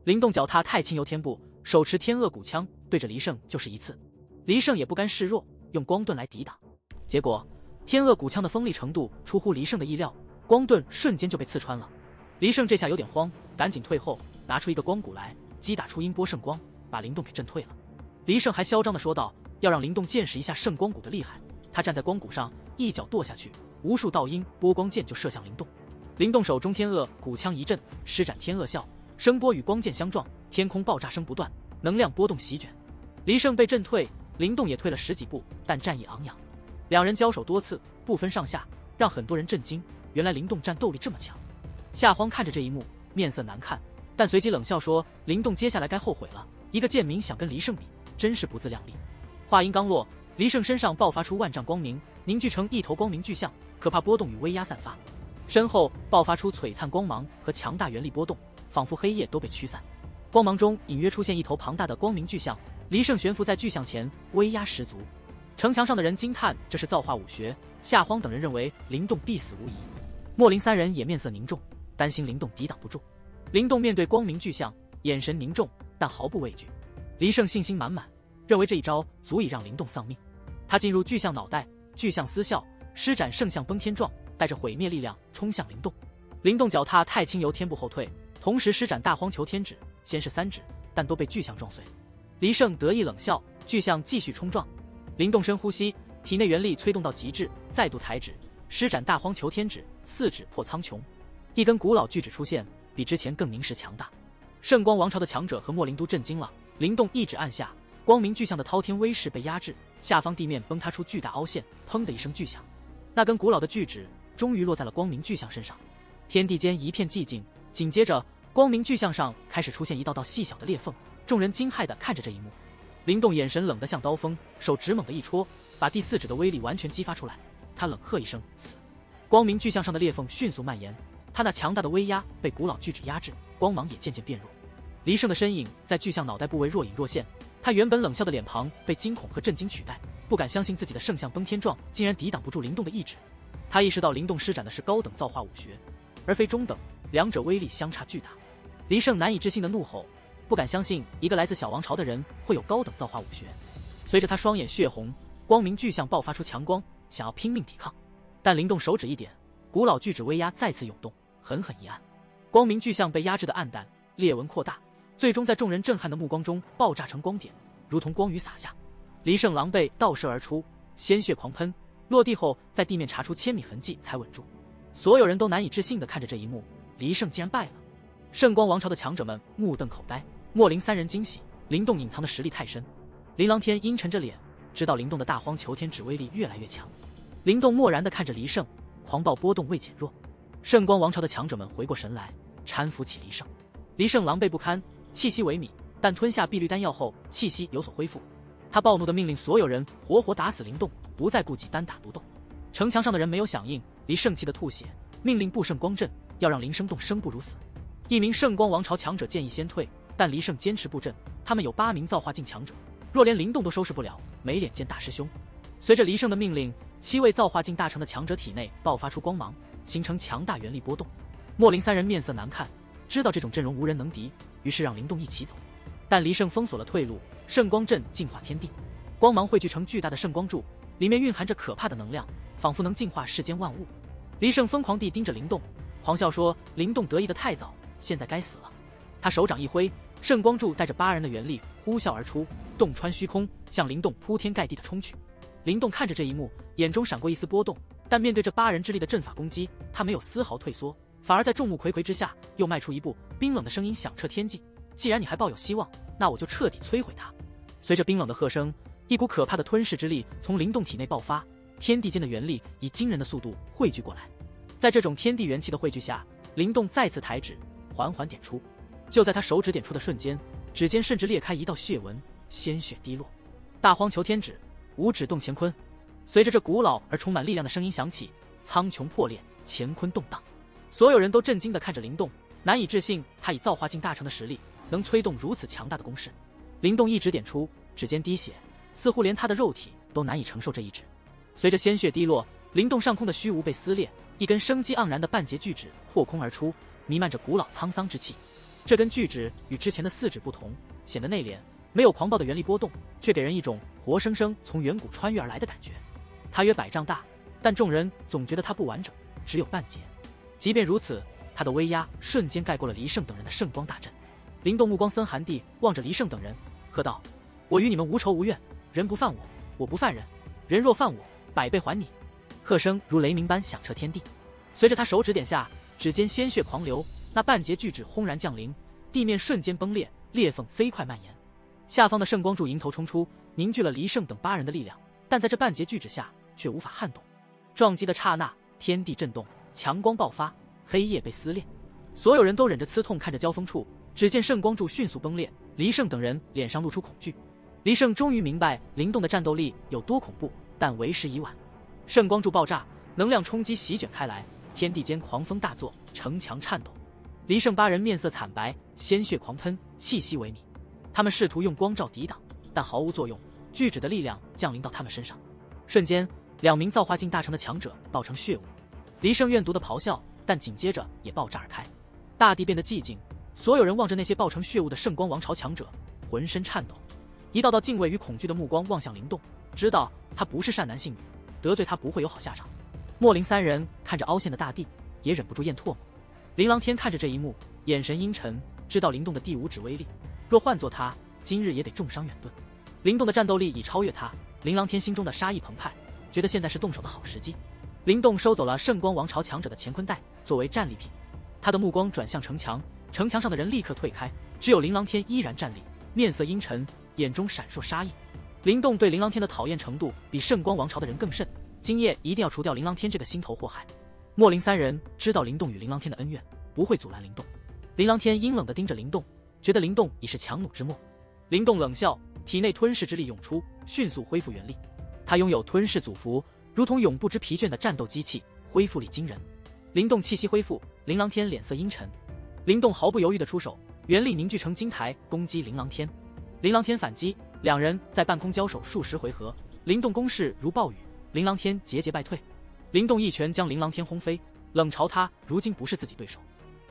灵动脚踏太清游天步，手持天恶骨枪，对着黎胜就是一刺。黎胜也不甘示弱，用光盾来抵挡。结果天恶骨枪的锋利程度出乎黎胜的意料，光盾瞬间就被刺穿了。黎胜这下有点慌，赶紧退后，拿出一个光骨来击打出音波圣光，把灵动给震退了。黎胜还嚣张地说道，要让灵动见识一下圣光骨的厉害。他站在光骨上，一脚跺下去，无数道音波光剑就射向灵动。灵动手中天恶骨枪一震，施展天恶啸，声波与光剑相撞，天空爆炸声不断，能量波动席卷。黎胜被震退，灵动也退了10几步，但战意昂扬。两人交手多次，不分上下，让很多人震惊。原来灵动战斗力这么强。夏荒看着这一幕，面色难看，但随即冷笑说：“灵动接下来该后悔了。一个贱民想跟黎胜比，真是不自量力。”话音刚落，黎胜身上爆发出万丈光明，凝聚成一头光明巨象，可怕波动与威压散发。身后爆发出璀璨光芒和强大原力波动，仿佛黑夜都被驱散。光芒中隐约出现一头庞大的光明巨象，黎胜悬浮在巨象前，威压十足。城墙上的人惊叹这是造化武学，夏荒等人认为灵动必死无疑。莫林三人也面色凝重，担心灵动抵挡不住。灵动面对光明巨象，眼神凝重，但毫不畏惧。黎胜信心满满，认为这一招足以让灵动丧命。他进入巨象脑袋，巨象嘶啸，施展圣象崩天状，带着毁灭力量冲向灵动。灵动脚踏太清游天步后退，同时施展大荒求天指，先是3指，但都被巨象撞碎。黎胜得意冷笑，巨象继续冲撞。灵动深呼吸，体内元力催动到极致，再度抬指，施展大荒求天指，4指破苍穹。一根古老巨指出现，比之前更凝实强大。圣光王朝的强者和莫林都震惊了。灵动一指按下，光明巨象的滔天威势被压制，下方地面崩塌出巨大凹陷，砰的一声巨响。那根古老的巨指终于落在了光明巨象身上。天地间一片寂静，紧接着光明巨象上开始出现一道道细小的裂缝，众人惊骇地看着这一幕。灵动眼神冷得像刀锋，手直猛地一戳，把第4指的威力完全激发出来。他冷喝一声死，光明巨象上的裂缝迅速蔓延，他那强大的威压被古老巨指压制，光芒也渐渐变弱。黎胜的身影在巨象脑袋部位若隐若现，他原本冷笑的脸庞被惊恐和震惊取代，不敢相信自己的圣象崩天状竟然抵挡不住灵动的意志。他意识到灵动施展的是高等造化武学，而非中等，两者威力相差巨大。黎胜难以置信的怒吼，不敢相信一个来自小王朝的人会有高等造化武学。随着他双眼血红，光明巨象爆发出强光，想要拼命抵抗，但灵动手指一点，古老巨指威压再次涌动，狠狠一按，光明巨象被压制的暗淡，裂纹扩大，最终在众人震撼的目光中爆炸成光点，如同光雨洒下。黎胜狼狈倒射而出，鲜血狂喷，落地后在地面查出千米痕迹才稳住。所有人都难以置信地看着这一幕，黎胜竟然败了。圣光王朝的强者们目瞪口呆，莫林三人惊喜，灵动隐藏的实力太深。林琅天阴沉着脸，知道灵动的大荒求天指威力越来越强。灵动漠然地看着黎胜，狂暴波动未减弱。圣光王朝的强者们回过神来，搀扶起黎胜。黎胜狼狈不堪，气息萎靡，但吞下碧绿丹药后气息有所恢复。他暴怒地命令所有人活活打死灵动，不再顾及单打独斗。城墙上的人没有响应，黎胜气得吐血，命令不胜光阵，要让林生动生不如死。一名圣光王朝强者建议先退，但黎胜坚持布阵，他们有8名造化境强者，若连灵动都收拾不了，没脸见大师兄。随着黎胜的命令，7位造化境大成的强者体内爆发出光芒，形成强大原力波动。莫林三人面色难看，知道这种阵容无人能敌，于是让灵动一起走。但黎胜封锁了退路，圣光阵净化天地，光芒汇聚成巨大的圣光柱，里面蕴含着可怕的能量，仿佛能净化世间万物。黎胜疯狂地盯着灵动，狂笑说：“灵动得意得太早，现在该死了。”他手掌一挥，圣光柱带着8人的原力呼啸而出，洞穿虚空，向灵动铺天盖地地冲去。灵动看着这一幕，眼中闪过一丝波动，但面对这8人之力的阵法攻击，他没有丝毫退缩，反而在众目睽睽之下又迈出一步，冰冷的声音响彻天际：“既然你还抱有希望，那我就彻底摧毁它。”随着冰冷的喝声，一股可怕的吞噬之力从灵动体内爆发，天地间的元力以惊人的速度汇聚过来。在这种天地元气的汇聚下，灵动再次抬指，缓缓点出。就在他手指点出的瞬间，指尖甚至裂开一道血纹，鲜血滴落。大荒求天指，5指动乾坤。随着这古老而充满力量的声音响起，苍穹破裂，乾坤动荡。所有人都震惊地看着灵动，难以置信他以造化境大成的实力能催动如此强大的攻势。灵动一指点出，指尖滴血，似乎连他的肉体都难以承受这一指。随着鲜血滴落，灵动上空的虚无被撕裂，一根生机盎然的半截巨指破空而出，弥漫着古老沧桑之气。这根巨指与之前的四指不同，显得内敛，没有狂暴的原力波动，却给人一种活生生从远古穿越而来的感觉。它约100丈大，但众人总觉得它不完整，只有半截。即便如此，它的威压瞬间盖过了黎胜等人的圣光大阵。灵动目光森寒地望着黎胜等人，喝道：“我与你们无仇无怨，人不犯我，我不犯人；人若犯我，100倍还你。”喝声如雷鸣般响彻天地。随着他手指点下，指尖鲜血狂流，那半截巨指轰然降临，地面瞬间崩裂，裂缝飞快蔓延。下方的圣光柱迎头冲出，凝聚了黎胜等8人的力量，但在这半截巨指下却无法撼动。撞击的刹那，天地震动，强光爆发，黑夜被撕裂。所有人都忍着刺痛看着交锋处，只见圣光柱迅速崩裂，黎胜等人脸上露出恐惧。黎胜终于明白灵动的战斗力有多恐怖，但为时已晚。圣光柱爆炸，能量冲击席卷开来，天地间狂风大作，城墙颤抖。黎胜8人面色惨白，鲜血狂喷，气息萎靡。他们试图用光照抵挡，但毫无作用，巨指的力量降临到他们身上。瞬间，2名造化境大成的强者爆成血雾。黎胜怨毒的咆哮，但紧接着也爆炸而开。大地变得寂静，所有人望着那些爆成血雾的圣光王朝强者，浑身颤抖。一道道敬畏与恐惧的目光望向灵动，知道他不是善男信女，得罪他不会有好下场。莫林3人看着凹陷的大地，也忍不住咽唾沫。琳琅天看着这一幕，眼神阴沉，知道灵动的第5指威力，若换作他，今日也得重伤远遁。灵动的战斗力已超越他，琳琅天心中的杀意澎湃，觉得现在是动手的好时机。灵动收走了圣光王朝强者的乾坤袋作为战利品，他的目光转向城墙，城墙上的人立刻退开，只有琳琅天依然站立，面色阴沉，眼中闪烁杀意。灵动对琳琅天的讨厌程度比圣光王朝的人更甚，今夜一定要除掉琳琅天这个心头祸害。莫林3人知道灵动与琳琅天的恩怨，不会阻拦灵动。琳琅天阴冷地盯着灵动，觉得灵动已是强弩之末。灵动冷笑，体内吞噬之力涌出，迅速恢复原力。他拥有吞噬祖符，如同永不知疲倦的战斗机器，恢复力惊人。灵动气息恢复，琳琅天脸色阴沉。灵动毫不犹豫地出手，原力凝聚成金台，攻击琳琅天。琳琅天反击，2人在半空交手数十回合，灵动攻势如暴雨，琳琅天节节败退。灵动一拳将琳琅天轰飞，冷嘲他如今不是自己对手。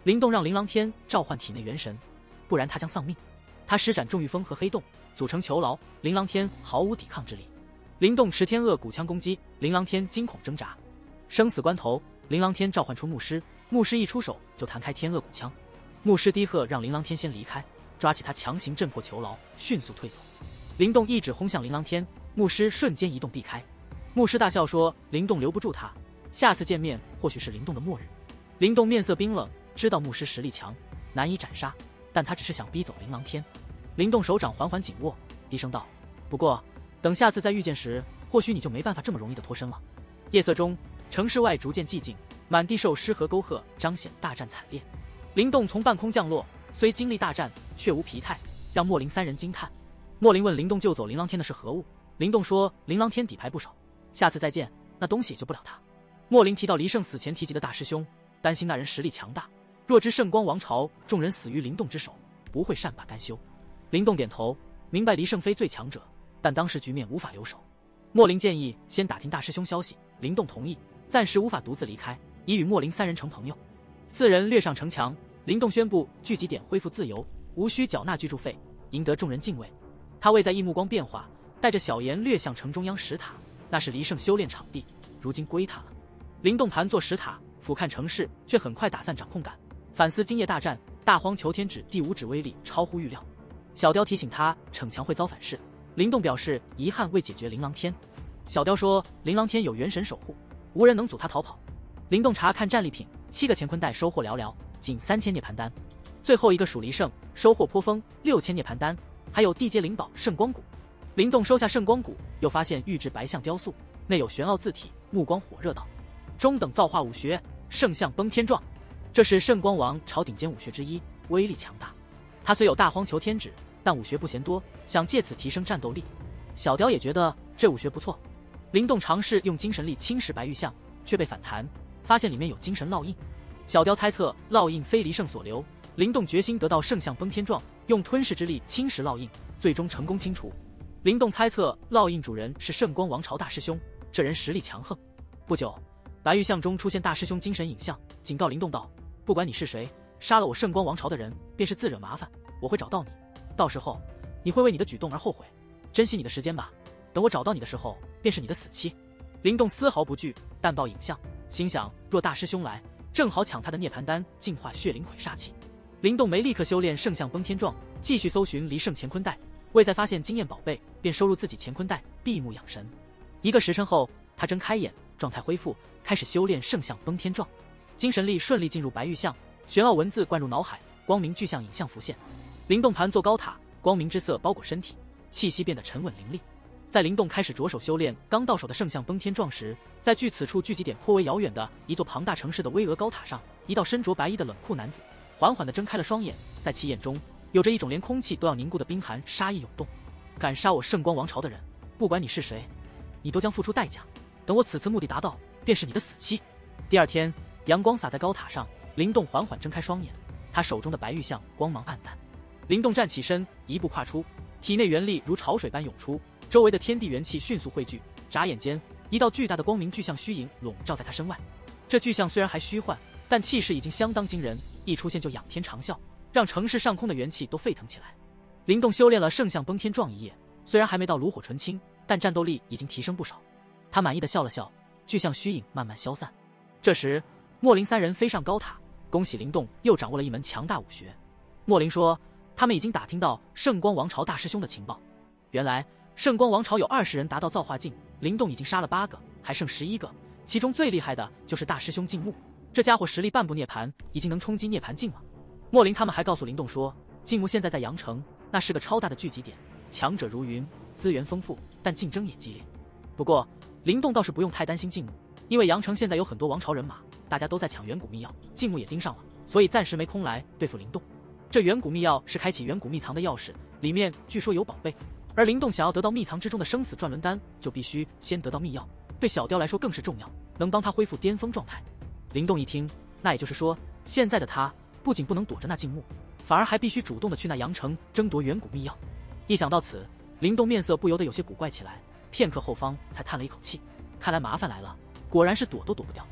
灵动让琳琅天召唤体内元神，不然他将丧命。他施展重御风和黑洞，组成囚牢，琳琅天毫无抵抗之力。灵动持天恶骨枪攻击，琳琅天惊恐挣扎。生死关头，琳琅天召唤出牧师，牧师一出手就弹开天恶骨枪。牧师低喝让琳琅天先离开，抓起他强行震破囚牢，迅速退走。灵动一指轰向琳琅天，牧师瞬间移动避开。牧师大笑说：“灵动留不住他，下次见面或许是灵动的末日。”灵动面色冰冷，知道牧师实力强，难以斩杀，但他只是想逼走琳琅天。灵动手掌缓缓紧握，低声道：“不过，等下次再遇见时，或许你就没办法这么容易的脱身了。”夜色中，城市外逐渐寂静，满地兽尸和沟壑彰显大战惨烈。灵动从半空降落，虽经历大战，却无疲态，让莫林3人惊叹。莫林问灵动救走琳琅天的是何物，灵动说：“琳琅天底牌不少，下次再见，那东西也救不了他。”莫林提到黎胜死前提及的大师兄，担心那人实力强大，若知圣光王朝众人死于灵动之手，不会善罢甘休。灵动点头，明白黎胜非最强者，但当时局面无法留守。莫林建议先打听大师兄消息，灵动同意，暂时无法独自离开，已与莫林3人成朋友。4人掠上城墙，灵动宣布聚集点恢复自由，无需缴纳居住费，赢得众人敬畏。他未在意目光变化，带着小妍掠向城中央石塔，那是黎胜修炼场地，如今归他了。灵动盘坐石塔，俯瞰城市，却很快打散掌控感，反思今夜大战，大荒求天指第5指威力超乎预料。小雕提醒他逞强会遭反噬，灵动表示遗憾未解决琳琅天。小雕说琳琅天有元神守护，无人能阻他逃跑。灵动查看战利品，7个乾坤袋收获寥寥，仅3000涅槃丹。最后一个属黎胜，收获颇丰，6000涅槃丹，还有地阶灵宝圣光骨。灵动收下圣光骨，又发现玉质白象雕塑，内有玄奥字体，目光火热道：“中等造化武学，圣象崩天状。这是圣光王朝顶尖武学之一，威力强大。他虽有大荒求天指，但武学不嫌多，想借此提升战斗力。”小雕也觉得这武学不错。灵动尝试用精神力侵蚀白玉象，却被反弹，发现里面有精神烙印。小雕猜测烙印非黎胜所留，灵动决心得到圣象崩天状，用吞噬之力侵蚀烙印，最终成功清除。灵动猜测烙印主人是圣光王朝大师兄，这人实力强横。不久，白玉象中出现大师兄精神影像，警告灵动道：“不管你是谁，杀了我圣光王朝的人，便是自惹麻烦，我会找到你，到时候你会为你的举动而后悔，珍惜你的时间吧，等我找到你的时候，便是你的死期。灵动丝毫不惧，淡报影像，心想若大师兄来，正好抢他的涅槃丹，净化血灵魁煞气。灵动没立刻修炼圣象崩天状，继续搜寻离圣乾坤袋，未再发现经验宝贝，便收入自己乾坤袋，闭目养神。1个时辰后，他睁开眼，状态恢复，开始修炼圣象崩天状，精神力顺利进入白玉象，玄奥文字灌入脑海，光明具象影像浮现。灵动盘坐高塔，光明之色包裹身体，气息变得沉稳凌厉。在灵动开始着手修炼刚到手的圣象崩天状时，在距此处聚集点颇为遥远的一座庞大城市的巍峨高塔上，一道身着白衣的冷酷男子缓缓地睁开了双眼，在其眼中有着一种连空气都要凝固的冰寒杀意涌动。敢杀我圣光王朝的人，不管你是谁，你都将付出代价，等我此次目的达到，便是你的死期。第二天，阳光洒在高塔上，灵动缓缓睁开双眼，他手中的白玉象光芒暗淡。灵动站起身，一步跨出，体内元力如潮水般涌出，周围的天地元气迅速汇聚，眨眼间，一道巨大的光明巨象虚影笼罩在他身外。这巨象虽然还虚幻，但气势已经相当惊人，一出现就仰天长啸，让城市上空的元气都沸腾起来。灵动修炼了圣象崩天状一夜，虽然还没到炉火纯青，但战斗力已经提升不少。他满意的笑了笑，巨象虚影慢慢消散。这时，莫林3人飞上高塔，恭喜灵动又掌握了一门强大武学。莫林说，他们已经打听到圣光王朝大师兄的情报，原来圣光王朝有20人达到造化境，灵动已经杀了8个，还剩11个，其中最厉害的就是大师兄静木，这家伙实力半步涅槃，已经能冲击涅槃境了。莫林他们还告诉灵动说，静木现在在阳城，那是个超大的聚集点，强者如云，资源丰富，但竞争也激烈。不过灵动倒是不用太担心静木，因为阳城现在有很多王朝人马，大家都在抢远古秘药，静木也盯上了，所以暂时没空来对付灵动。这远古秘药是开启远古秘藏的钥匙，里面据说有宝贝，而灵动想要得到秘藏之中的生死转轮丹，就必须先得到秘药，对小雕来说更是重要，能帮他恢复巅峰状态。灵动一听，那也就是说，现在的他不仅不能躲着那静木，反而还必须主动的去那阳城争夺远古秘药。一想到此，灵动面色不由得有些古怪起来，片刻后方才叹了一口气，看来麻烦来了，果然是躲都躲不掉。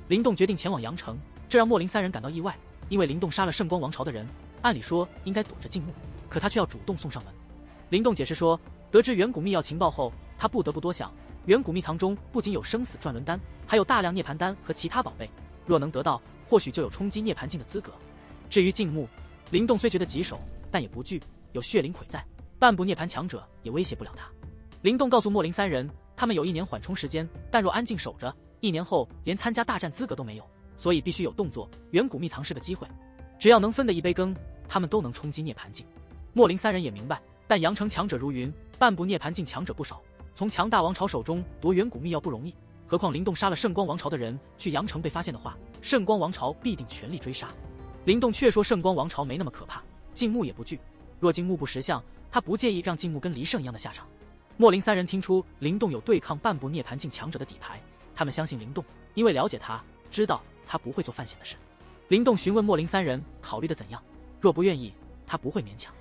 灵动决定前往阳城，这让莫林3人感到意外，因为灵动杀了圣光王朝的人，按理说应该躲着静木，可他却要主动送上门。灵动解释说，得知远古秘药情报后，他不得不多想，远古秘藏中不仅有生死转轮丹，还有大量涅槃丹和其他宝贝，若能得到，或许就有冲击涅槃境的资格。至于静木，灵动虽觉得棘手，但也不惧，有血灵魁在，半步涅槃强者也威胁不了他。灵动告诉莫林3人，他们有1年缓冲时间，但若安静守着，1年后连参加大战资格都没有，所以必须有动作，远古秘藏是个机会，只要能分得一杯羹，他们都能冲击涅槃境。莫林3人也明白，但阳城强者如云，半步涅槃境强者不少，从强大王朝手中夺远古秘药不容易，何况灵动杀了圣光王朝的人，去阳城被发现的话，圣光王朝必定全力追杀。灵动却说圣光王朝没那么可怕，静木也不惧，若静木不识相，他不介意让静木跟黎胜一样的下场。莫林3人听出灵动有对抗半步涅槃境强者的底牌，他们相信灵动，因为了解他，知道他不会做犯险的事。灵动询问莫林3人考虑的怎样，若不愿意，他不会勉强。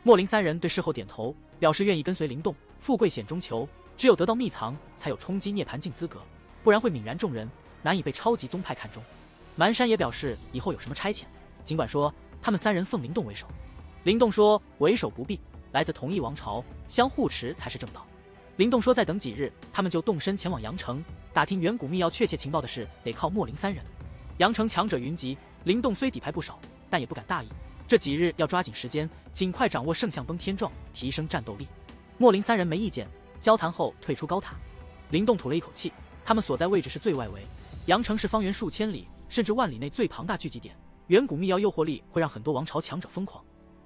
莫林3人对事后点头，表示愿意跟随灵动，富贵险中求，只有得到秘藏，才有冲击涅槃境资格，不然会泯然众人，难以被超级宗派看中。蛮山也表示以后有什么差遣，尽管说他们3人奉灵动为首。灵动说为首不必，来自同一王朝，相互持才是正道。灵动说再等几日，他们就动身前往阳城，打听远古秘药确切情报的事得靠莫林3人。阳城强者云集，灵动虽底牌不少，但也不敢大意，这几日要抓紧时间，尽快掌握圣象崩天状，提升战斗力。莫林3人没意见，交谈后退出高塔。灵动吐了一口气，他们所在位置是最外围，阳城是方圆数千里甚至万里内最庞大聚集点，远古秘药诱惑力会让很多王朝强者疯狂，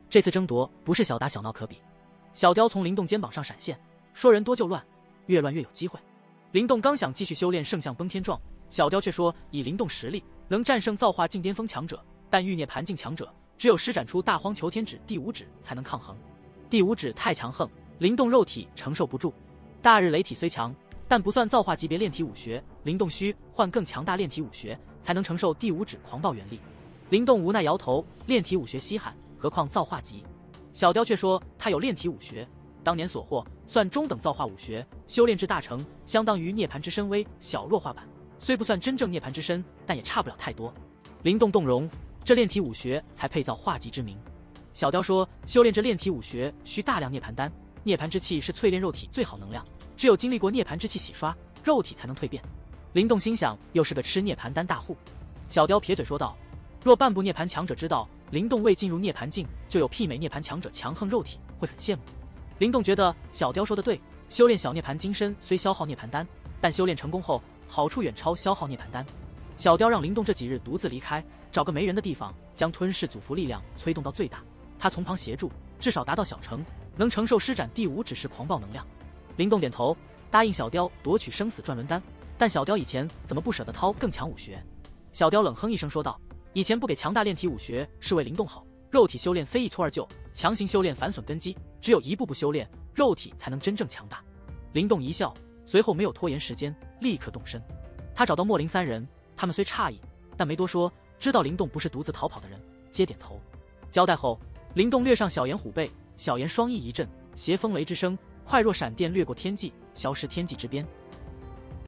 这次争夺不是小打小闹可比。小雕从灵动肩膀上闪现，说人多就乱，越乱越有机会。灵动刚想继续修炼圣象崩天状，小雕却说以灵动实力能战胜造化境巅峰强者，但欲涅槃境强者只有施展出大荒求天指第5指才能抗衡。第5指太强横，灵动肉体承受不住。大日雷体虽强，但不算造化级别炼体武学，灵动需换更强大炼体武学才能承受第5指狂暴元力。灵动无奈摇头，炼体武学稀罕，何况造化级。小雕却说他有炼体武学，当年所获算中等造化武学，修炼至大成，相当于涅槃之身微小弱化版，虽不算真正涅槃之身，但也差不了太多。灵动动容，这炼体武学才配造化忌之名。小雕说，修炼这炼体武学需大量涅槃丹，涅槃之气是淬炼肉体最好能量，只有经历过涅槃之气洗刷，肉体才能蜕变。灵动心想，又是个吃涅槃丹大户。小雕撇嘴说道，若半步涅槃强者知道灵动未进入涅槃境就有媲美涅槃强者强横肉体，会很羡慕。灵动觉得小雕说的对，修炼小涅槃金身虽消耗涅槃丹，但修炼成功后好处远超消耗涅槃丹。小雕让灵动这几日独自离开，找个没人的地方，将吞噬祖符力量催动到最大，他从旁协助，至少达到小成，能承受施展第5指示狂暴能量。灵动点头答应小雕夺取生死转轮丹，但小雕以前怎么不舍得掏更强武学？小雕冷哼一声说道，以前不给强大炼体武学是为灵动好，肉体修炼非一蹴而就，强行修炼反损根基，只有一步步修炼，肉体才能真正强大。灵动一笑，随后没有拖延时间，立刻动身。他找到莫林3人，他们虽诧异，但没多说，知道灵动不是独自逃跑的人，皆点头。交代后，灵动掠上小岩虎背，小岩双翼一震，邪风雷之声快若闪电掠过天际，消失天际之边。